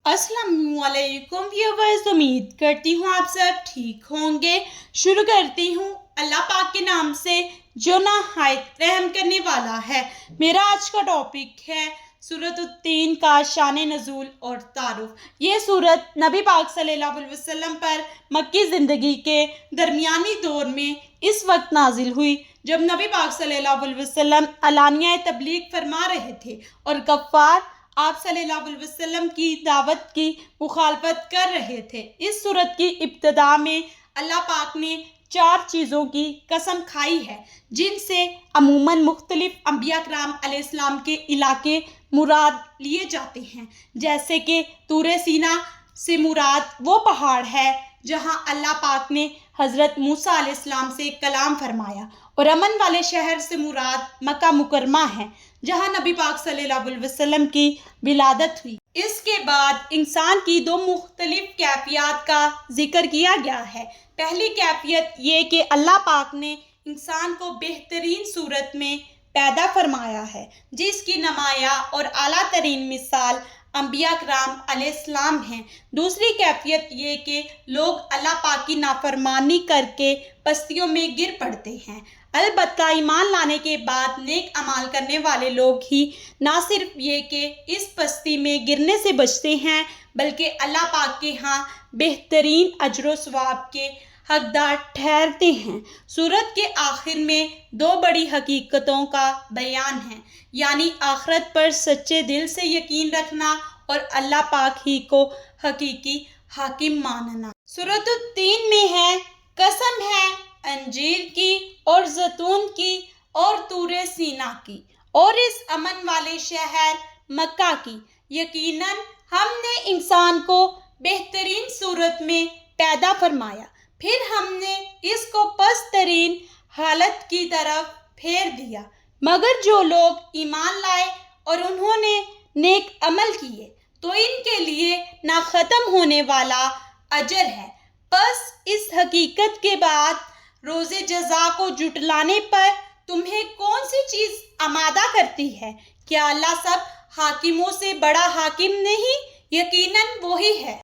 السلام علیکم ویورز، امید کرتی ہوں آپ سب ٹھیک ہوں گے۔ شروع کرتی ہوں اللہ پاک کے نام سے جو نہایت رحم کرنے والا ہے۔ میرا آج کا ٹاپک ہے سورۃ التین کا شان نزول اور تعارف۔ یہ سورت نبی پاک صلی اللہ علیہ وسلم پر مکی زندگی کے درمیانی دور میں اس وقت نازل ہوئی جب نبی پاک صلی اللہ علیہ وسلم علانیہ تبلیغ فرما رہے تھے اور کفار آپ صلی اللہ علیہ وسلم کی دعوت کی مخالفت کر رہے تھے۔ اس سورت کی ابتدا میں اللہ پاک نے 4 چیزوں کی قسم کھائی ہے جن سے عموماً مختلف انبیاء کرام علیہ السلام کے علاقے مراد لیے جاتے ہیں، جیسے کہ طور سینا سے مراد وہ پہاڑ ہے جہاں اللہ پاک نے حضرت موسیٰ علیہ السلام سے کلام فرمایا، اور امن والے شہر سے مراد مکہ مکرمہ ہے جہاں نبی پاک صلی اللہ علیہ وسلم کی ولادت ہوئی۔ اس کے بعد انسان کی 2 مختلف کیفیات کا ذکر کیا گیا ہے۔ پہلی کیفیت یہ کہ اللہ پاک نے انسان کو بہترین صورت میں پیدا فرمایا ہے، جس کی نمایاں اور اعلیٰ ترین مثال انبیاء کرام علیہ السلام ہیں۔ دوسری کیفیت یہ کہ لوگ اللہ پاک کی نافرمانی کر کے پستیوں میں گر پڑتے ہیں، البتہ ایمان لانے کے بعد نیک اعمال کرنے والے لوگ ہی نہ صرف یہ کہ اس پستی میں گرنے سے بچتے ہیں بلکہ اللہ پاک کے ہاں بہترین اجر و ثواب کے حقدار ٹھہرتے ہیں۔ سورت کے آخر میں 2 بڑی حقیقتوں کا بیان ہے، یعنی آخرت پر سچے دل سے یقین رکھنا اور اللہ پاک ہی کو حقیقی حاکم ماننا۔ سورۃ التین میں ہے قسم ہے انجیر کی اور زیتون کی اور طور سینا کی اور اس امن والے شہر مکہ کی، یقیناً ہم نے انسان کو بہترین صورت میں پیدا فرمایا، پھر ہم نے اس کو پست ترین حالت کی طرف پھیر دیا، مگر جو لوگ ایمان لائے اور انہوں نے نیک عمل کیے تو ان کے لیے نہ ختم ہونے والا اجر ہے۔ پس اس حقیقت کے بعد روز جزا کو جھٹلانے پر تمہیں کون سی چیز آمادہ کرتی ہے؟ کیا اللہ سب حاکموں سے بڑا حاکم نہیں؟ یقیناً وہی ہے۔